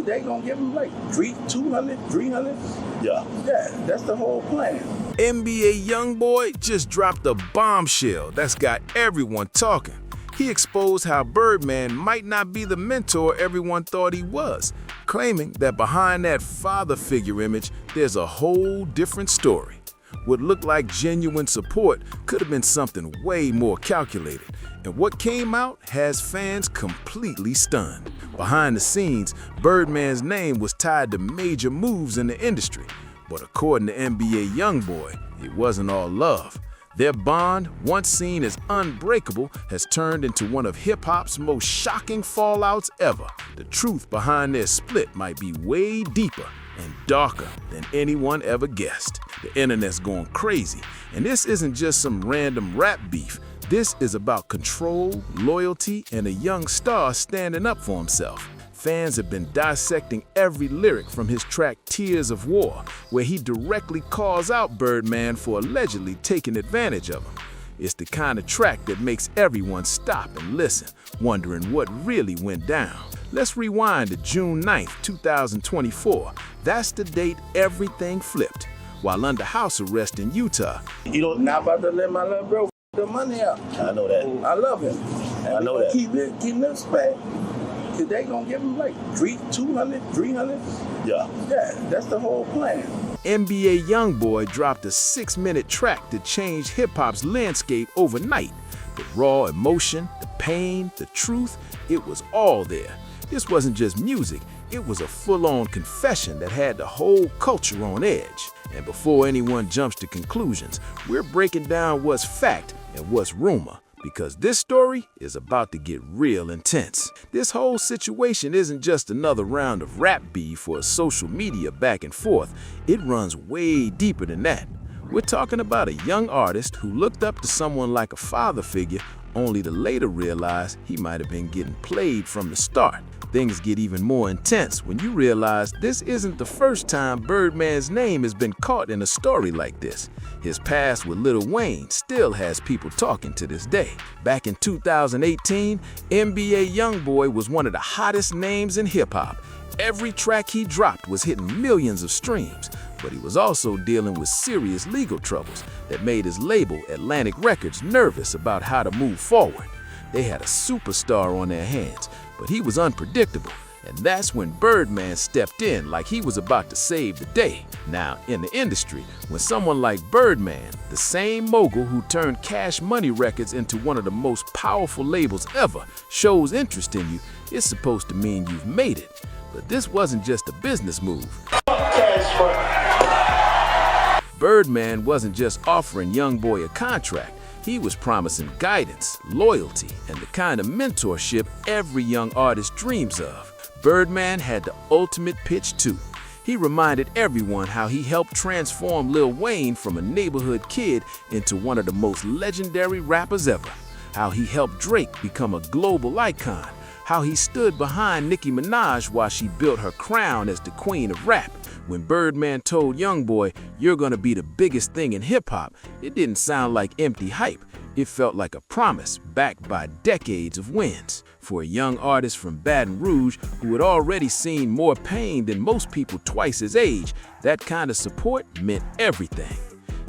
They gonna give him like 200, 300? Yeah. Yeah, that's the whole plan. NBA Youngboy just dropped a bombshell that's got everyone talking. He exposed how Birdman might not be the mentor everyone thought he was, claiming that behind that father figure image, there's a whole different story. What looked like genuine support could have been something way more calculated, and what came out has fans completely stunned. Behind the scenes, Birdman's name was tied to major moves in the industry, but according to NBA Youngboy, it wasn't all love. Their bond, once seen as unbreakable, has turned into one of hip-hop's most shocking fallouts ever. The truth behind their split might be way deeper and darker than anyone ever guessed. The internet's going crazy, and this isn't just some random rap beef. This is about control, loyalty, and a young star standing up for himself. Fans have been dissecting every lyric from his track Tears of War, where he directly calls out Birdman for allegedly taking advantage of him. It's the kind of track that makes everyone stop and listen, wondering what really went down. Let's rewind to June 9th, 2024. That's the date everything flipped. While under house arrest in Utah, You don't not about to let my little bro f the money out. I know that. I love him. And I know we gonna that. Keep this back. They gonna give him like 200, 300? Yeah. Yeah, that's the whole plan. NBA Youngboy dropped a 6-minute track to change hip-hop's landscape overnight. The raw emotion, the pain, the truth, it was all there. This wasn't just music, it was a full-on confession that had the whole culture on edge. And before anyone jumps to conclusions, we're breaking down what's fact and what's rumor, because this story is about to get real intense. This whole situation isn't just another round of rap beef or social media back and forth. It runs way deeper than that. We're talking about a young artist who looked up to someone like a father figure, only to later realize he might have been getting played from the start. Things get even more intense when you realize this isn't the first time Birdman's name has been caught in a story like this. His past with Lil Wayne still has people talking to this day. Back in 2018, NBA Youngboy was one of the hottest names in hip-hop. Every track he dropped was hitting millions of streams, but he was also dealing with serious legal troubles that made his label, Atlantic Records, nervous about how to move forward. They had a superstar on their hands, but he was unpredictable, and that's when Birdman stepped in like he was about to save the day. Now, in the industry, when someone like Birdman, the same mogul who turned Cash Money Records into one of the most powerful labels ever, shows interest in you, it's supposed to mean you've made it. But this wasn't just a business move. Birdman wasn't just offering Youngboy a contract. He was promising guidance, loyalty, and the kind of mentorship every young artist dreams of. Birdman had the ultimate pitch too. He reminded everyone how he helped transform Lil Wayne from a neighborhood kid into one of the most legendary rappers ever. How he helped Drake become a global icon. How he stood behind Nicki Minaj while she built her crown as the queen of rap. When Birdman told Youngboy, "You're gonna be the biggest thing in hip-hop," it didn't sound like empty hype. It felt like a promise backed by decades of wins. For a young artist from Baton Rouge who had already seen more pain than most people twice his age, that kind of support meant everything.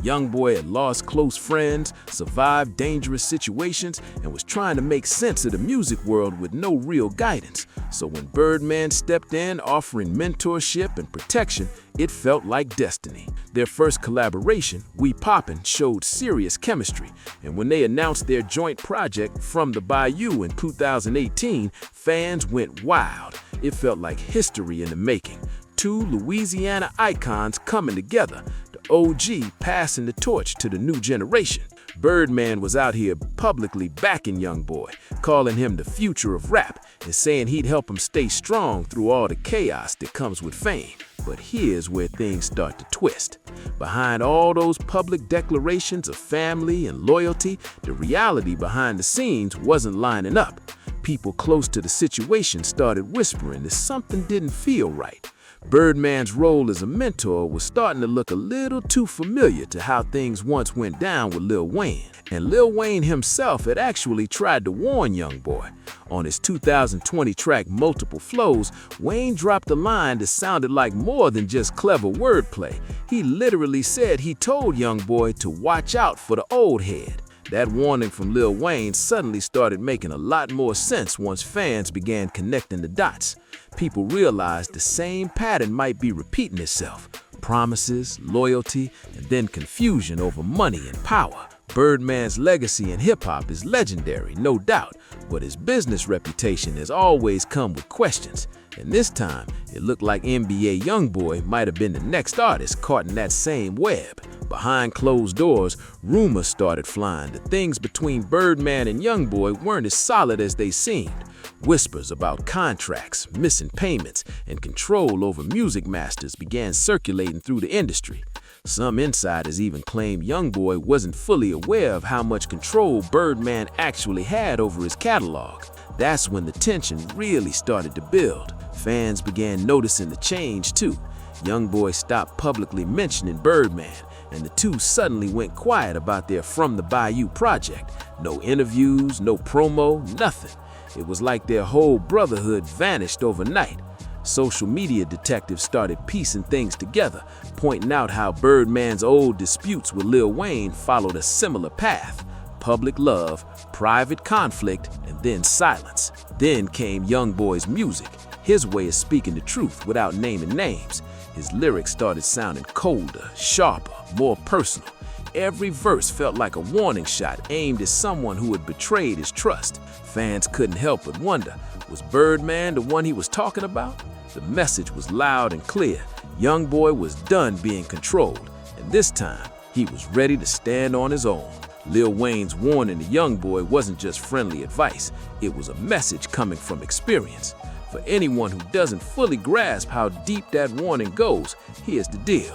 Youngboy had lost close friends, survived dangerous situations, and was trying to make sense of the music world with no real guidance. So when Birdman stepped in offering mentorship and protection, it felt like destiny. Their first collaboration, We Poppin', showed serious chemistry, and when they announced their joint project, From the Bayou, in 2018, fans went wild. It felt like history in the making. Two Louisiana icons coming together, the OG passing the torch to the new generation. Birdman was out here publicly backing Youngboy, calling him the future of rap, and saying he'd help him stay strong through all the chaos that comes with fame. But here's where things start to twist. Behind all those public declarations of family and loyalty, the reality behind the scenes wasn't lining up. People close to the situation started whispering that something didn't feel right. Birdman's role as a mentor was starting to look a little too familiar to how things once went down with Lil Wayne. And Lil Wayne himself had actually tried to warn Youngboy. On his 2020 track Multiple Flows, Wayne dropped a line that sounded like more than just clever wordplay. He literally said he told Youngboy to watch out for the old head. That warning from Lil Wayne suddenly started making a lot more sense once fans began connecting the dots. People realized the same pattern might be repeating itself. Promises, loyalty, and then confusion over money and power. Birdman's legacy in hip-hop is legendary, no doubt, but his business reputation has always come with questions. And this time, it looked like NBA Youngboy might have been the next artist caught in that same web. Behind closed doors, rumors started flying that things between Birdman and Youngboy weren't as solid as they seemed. Whispers about contracts, missing payments, and control over music masters began circulating through the industry. Some insiders even claimed Youngboy wasn't fully aware of how much control Birdman actually had over his catalog. That's when the tension really started to build. Fans began noticing the change too. Youngboy stopped publicly mentioning Birdman, and the two suddenly went quiet about their From the Bayou project. No interviews, no promo, nothing. It was like their whole brotherhood vanished overnight. Social media detectives started piecing things together, pointing out how Birdman's old disputes with Lil Wayne followed a similar path. Public love, private conflict, and then silence. Then came Youngboy's music, his way of speaking the truth without naming names. His lyrics started sounding colder, sharper, more personal. Every verse felt like a warning shot aimed at someone who had betrayed his trust. Fans couldn't help but wonder, was Birdman the one he was talking about? The message was loud and clear. Youngboy was done being controlled, and this time, he was ready to stand on his own. Lil Wayne's warning to Youngboy wasn't just friendly advice, it was a message coming from experience. For anyone who doesn't fully grasp how deep that warning goes, here's the deal.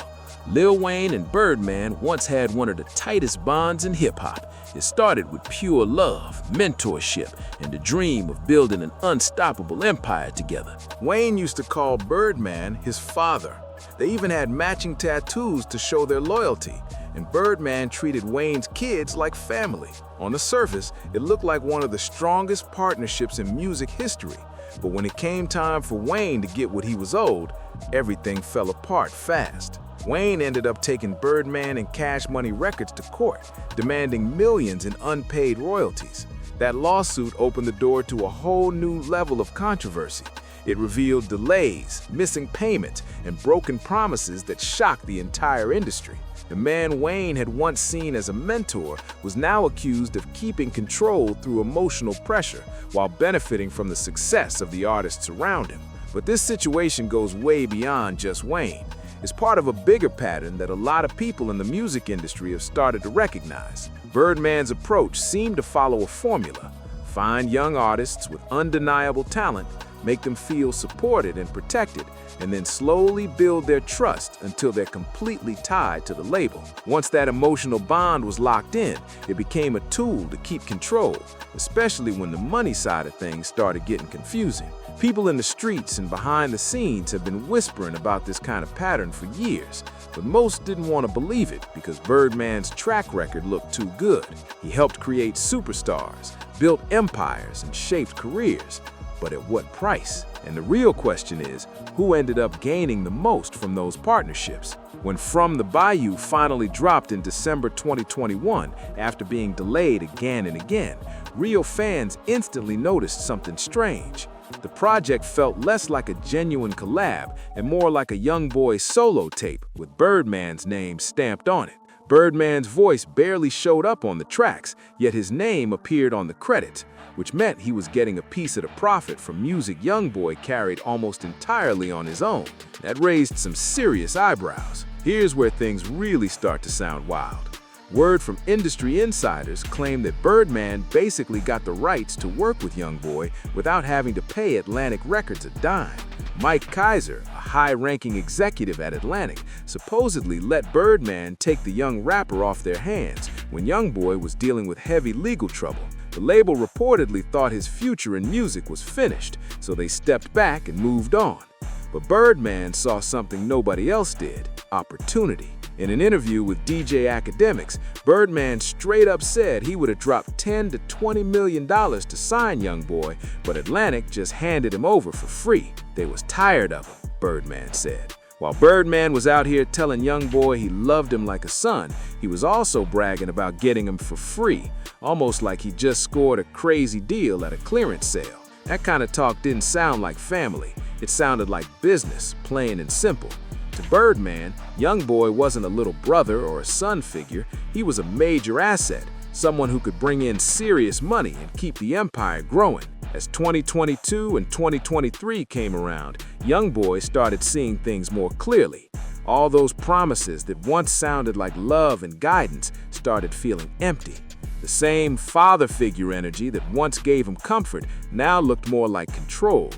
Lil Wayne and Birdman once had one of the tightest bonds in hip-hop. It started with pure love, mentorship, and the dream of building an unstoppable empire together. Wayne used to call Birdman his father. They even had matching tattoos to show their loyalty, and Birdman treated Wayne's kids like family. On the surface, it looked like one of the strongest partnerships in music history. But when it came time for Wayne to get what he was owed, everything fell apart fast. Wayne ended up taking Birdman and Cash Money Records to court, demanding millions in unpaid royalties. That lawsuit opened the door to a whole new level of controversy. It revealed delays, missing payments, and broken promises that shocked the entire industry. The man Wayne had once seen as a mentor was now accused of keeping control through emotional pressure while benefiting from the success of the artists around him. But this situation goes way beyond just Wayne. It's part of a bigger pattern that a lot of people in the music industry have started to recognize. Birdman's approach seemed to follow a formula: find young artists with undeniable talent, make them feel supported and protected, and then slowly build their trust until they're completely tied to the label. Once that emotional bond was locked in, it became a tool to keep control, especially when the money side of things started getting confusing. People in the streets and behind the scenes have been whispering about this kind of pattern for years, but most didn't want to believe it because Birdman's track record looked too good. He helped create superstars, built empires, and shaped careers. But at what price? And the real question is, who ended up gaining the most from those partnerships? When From the Bayou finally dropped in December 2021, after being delayed again and again, real fans instantly noticed something strange. The project felt less like a genuine collab and more like a Youngboy solo tape with Birdman's name stamped on it. Birdman's voice barely showed up on the tracks, yet his name appeared on the credits, which meant he was getting a piece of the profit from music Youngboy carried almost entirely on his own. That raised some serious eyebrows. Here's where things really start to sound wild. Word from industry insiders claim that Birdman basically got the rights to work with Youngboy without having to pay Atlantic Records a dime. Mike Kaiser, a high-ranking executive at Atlantic, supposedly let Birdman take the young rapper off their hands when Youngboy was dealing with heavy legal trouble. The label reportedly thought his future in music was finished, so they stepped back and moved on. But Birdman saw something nobody else did: opportunity. In an interview with DJ Academics, Birdman straight up said he would have dropped $10 to $20 million to sign Youngboy, but Atlantic just handed him over for free. They was tired of him, Birdman said. While Birdman was out here telling Youngboy he loved him like a son, he was also bragging about getting him for free, almost like he just scored a crazy deal at a clearance sale. That kind of talk didn't sound like family. It sounded like business, plain and simple. To Birdman, Youngboy wasn't a little brother or a son figure. He was a major asset, someone who could bring in serious money and keep the empire growing. As 2022 and 2023 came around, Youngboy started seeing things more clearly. All those promises that once sounded like love and guidance started feeling empty. The same father figure energy that once gave him comfort now looked more like control.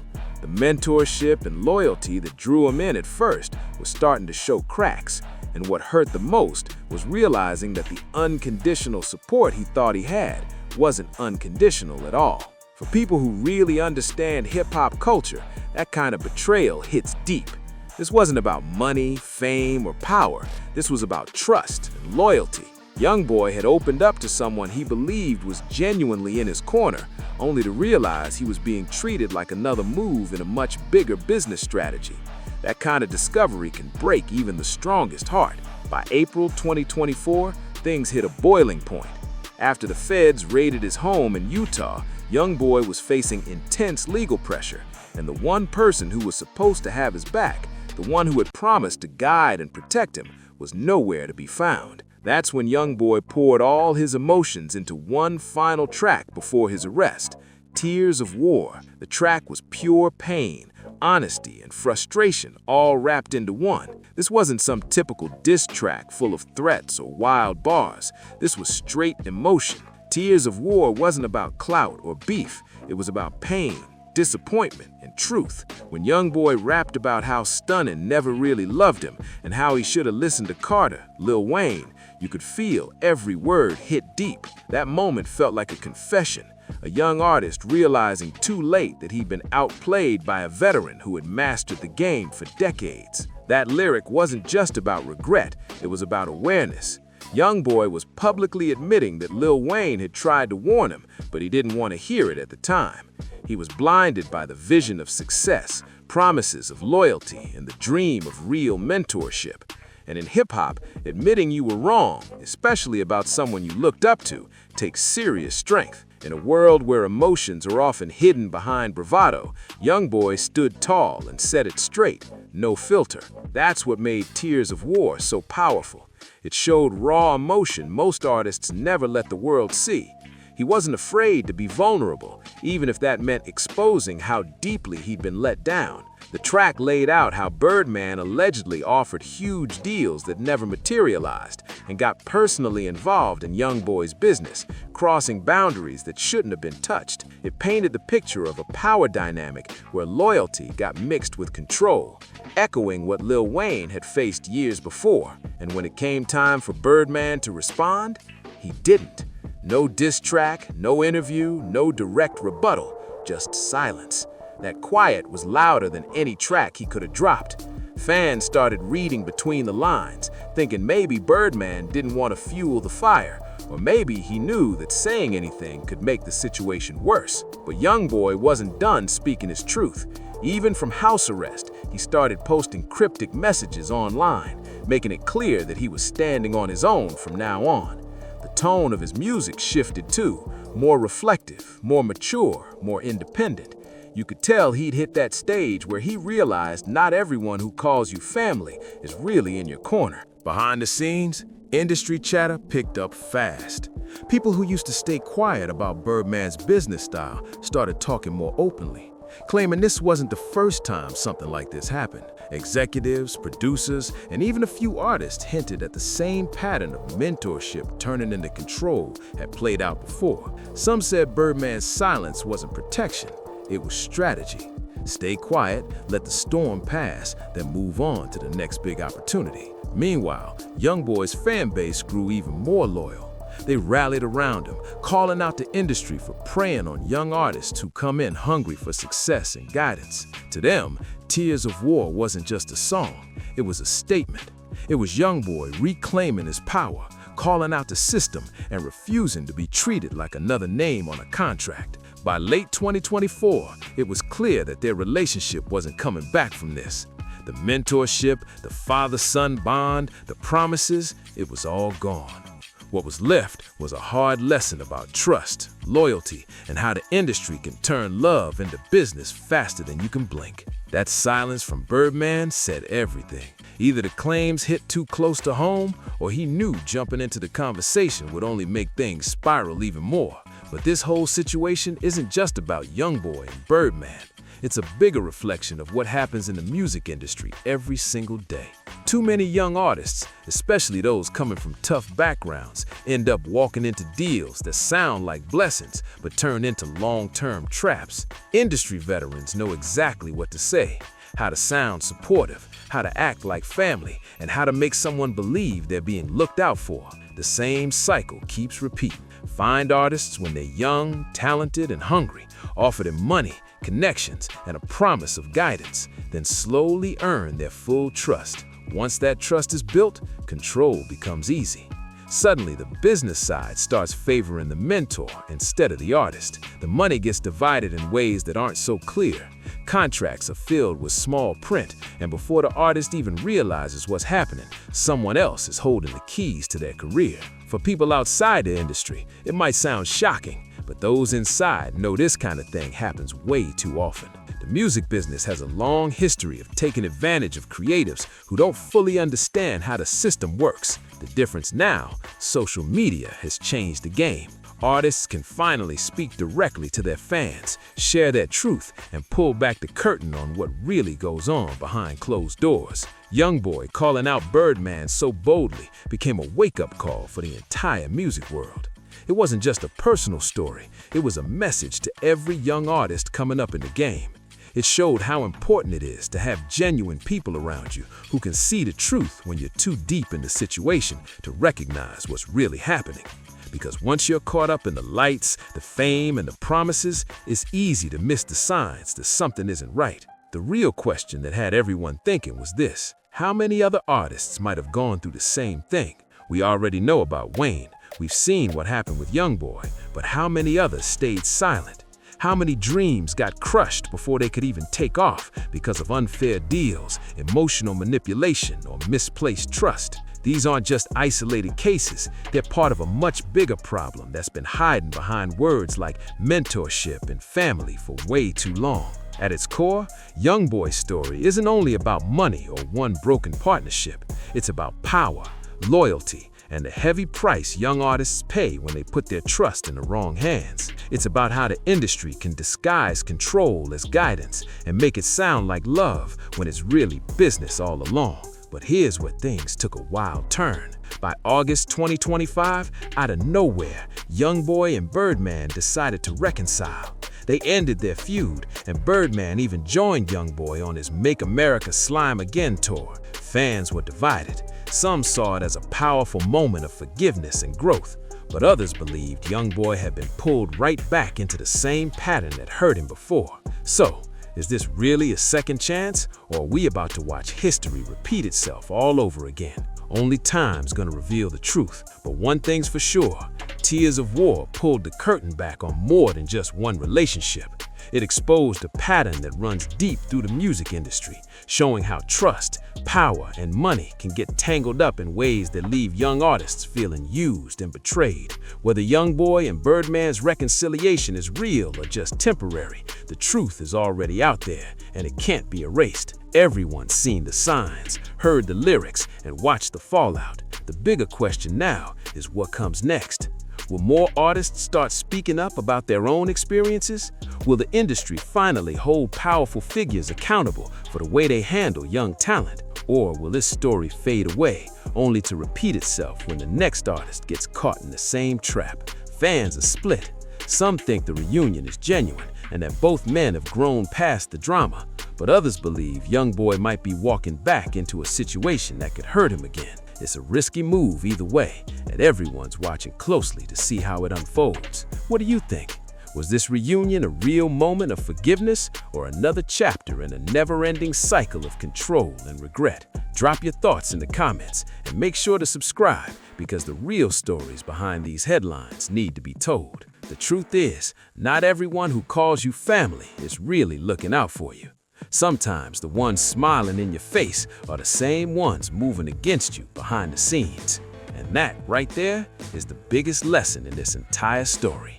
The mentorship and loyalty that drew him in at first was starting to show cracks, and what hurt the most was realizing that the unconditional support he thought he had wasn't unconditional at all. For people who really understand hip-hop culture, that kind of betrayal hits deep. This wasn't about money, fame, or power. This was about trust and loyalty. Youngboy had opened up to someone he believed was genuinely in his corner, only to realize he was being treated like another move in a much bigger business strategy. That kind of discovery can break even the strongest heart. By April 2024, things hit a boiling point. After the feds raided his home in Utah, Youngboy was facing intense legal pressure, and the one person who was supposed to have his back, the one who had promised to guide and protect him, was nowhere to be found. That's when Youngboy poured all his emotions into one final track before his arrest, Tears of War. The track was pure pain, honesty, and frustration all wrapped into one. This wasn't some typical diss track full of threats or wild bars. This was straight emotion. Tears of War wasn't about clout or beef. It was about pain, disappointment, and truth. When Youngboy rapped about how Stunnin' never really loved him and how he should have listened to Carter, Lil Wayne, you could feel every word hit deep. That moment felt like a confession, a young artist realizing too late that he'd been outplayed by a veteran who had mastered the game for decades. That lyric wasn't just about regret, it was about awareness. Youngboy was publicly admitting that Lil Wayne had tried to warn him, but he didn't want to hear it at the time. He was blinded by the vision of success, promises of loyalty, and the dream of real mentorship. And in hip-hop, admitting you were wrong, especially about someone you looked up to, takes serious strength. In a world where emotions are often hidden behind bravado, Youngboy stood tall and said it straight, no filter. That's what made Tears of War so powerful. It showed raw emotion most artists never let the world see. He wasn't afraid to be vulnerable, even if that meant exposing how deeply he'd been let down. The track laid out how Birdman allegedly offered huge deals that never materialized and got personally involved in Youngboy's business, crossing boundaries that shouldn't have been touched. It painted the picture of a power dynamic where loyalty got mixed with control, echoing what Lil Wayne had faced years before. And when it came time for Birdman to respond, he didn't. No diss track, no interview, no direct rebuttal, just silence. That quiet was louder than any track he could have dropped. Fans started reading between the lines, thinking maybe Birdman didn't want to fuel the fire, or maybe he knew that saying anything could make the situation worse. But Youngboy wasn't done speaking his truth. Even from house arrest, he started posting cryptic messages online, making it clear that he was standing on his own from now on. The tone of his music shifted too, more reflective, more mature, more independent. You could tell he'd hit that stage where he realized not everyone who calls you family is really in your corner. Behind the scenes, industry chatter picked up fast. People who used to stay quiet about Birdman's business style started talking more openly, claiming this wasn't the first time something like this happened. Executives, producers, and even a few artists hinted at the same pattern of mentorship turning into control had played out before. Some said Birdman's silence wasn't protection. It was strategy. Stay quiet, let the storm pass, then move on to the next big opportunity. Meanwhile, Youngboy's fan base grew even more loyal. They rallied around him, calling out the industry for preying on young artists who come in hungry for success and guidance. To them, Tears of War wasn't just a song, it was a statement. It was Youngboy reclaiming his power, calling out the system, and refusing to be treated like another name on a contract. By late 2024, it was clear that their relationship wasn't coming back from this. The mentorship, the father-son bond, the promises, it was all gone. What was left was a hard lesson about trust, loyalty, and how the industry can turn love into business faster than you can blink. That silence from Birdman said everything. Either the claims hit too close to home, or he knew jumping into the conversation would only make things spiral even more. But this whole situation isn't just about Youngboy and Birdman. It's a bigger reflection of what happens in the music industry every single day. Too many young artists, especially those coming from tough backgrounds, end up walking into deals that sound like blessings but turn into long-term traps. Industry veterans know exactly what to say, how to sound supportive, how to act like family, and how to make someone believe they're being looked out for. The same cycle keeps repeating. Find artists when they're young, talented, and hungry. Offer them money, connections, and a promise of guidance. Then slowly earn their full trust. Once that trust is built, control becomes easy. Suddenly, the business side starts favoring the mentor instead of the artist. The money gets divided in ways that aren't so clear. Contracts are filled with small print, and before the artist even realizes what's happening, someone else is holding the keys to their career. For people outside the industry, it might sound shocking, but those inside know this kind of thing happens way too often. The music business has a long history of taking advantage of creatives who don't fully understand how the system works. The difference now, social media has changed the game. Artists can finally speak directly to their fans, share their truth, and pull back the curtain on what really goes on behind closed doors. Youngboy calling out Birdman so boldly became a wake-up call for the entire music world. It wasn't just a personal story, it was a message to every young artist coming up in the game. It showed how important it is to have genuine people around you who can see the truth when you're too deep in the situation to recognize what's really happening. Because once you're caught up in the lights, the fame, and the promises, it's easy to miss the signs that something isn't right. The real question that had everyone thinking was this: how many other artists might have gone through the same thing? We already know about Wayne. We've seen what happened with Youngboy, but how many others stayed silent? How many dreams got crushed before they could even take off because of unfair deals, emotional manipulation, or misplaced trust? These aren't just isolated cases, they're part of a much bigger problem that's been hiding behind words like mentorship and family for way too long. At its core, Youngboy's story isn't only about money or one broken partnership. It's about power, loyalty, and the heavy price young artists pay when they put their trust in the wrong hands. It's about how the industry can disguise control as guidance and make it sound like love when it's really business all along. But here's where things took a wild turn. By August 2025, out of nowhere, Youngboy and Birdman decided to reconcile. They ended their feud, and Birdman even joined Youngboy on his Make America Slime Again tour. Fans were divided. Some saw it as a powerful moment of forgiveness and growth, but others believed Youngboy had been pulled right back into the same pattern that hurt him before. So, is this really a second chance, or are we about to watch history repeat itself all over again? Only time's gonna reveal the truth, but one thing's for sure, Tears of War pulled the curtain back on more than just one relationship. It exposed a pattern that runs deep through the music industry, showing how trust, power, and money can get tangled up in ways that leave young artists feeling used and betrayed. Whether Youngboy and Birdman's reconciliation is real or just temporary, the truth is already out there, and it can't be erased. Everyone's seen the signs, heard the lyrics, and watched the fallout. The bigger question now is what comes next. Will more artists start speaking up about their own experiences? Will the industry finally hold powerful figures accountable for the way they handle young talent? Or will this story fade away, only to repeat itself when the next artist gets caught in the same trap? Fans are split. Some think the reunion is genuine and that both men have grown past the drama, but others believe Youngboy might be walking back into a situation that could hurt him again. It's a risky move either way, and everyone's watching closely to see how it unfolds. What do you think? Was this reunion a real moment of forgiveness or another chapter in a never-ending cycle of control and regret? Drop your thoughts in the comments and make sure to subscribe, because the real stories behind these headlines need to be told. The truth is, not everyone who calls you family is really looking out for you. Sometimes the ones smiling in your face are the same ones moving against you behind the scenes. And that right there is the biggest lesson in this entire story.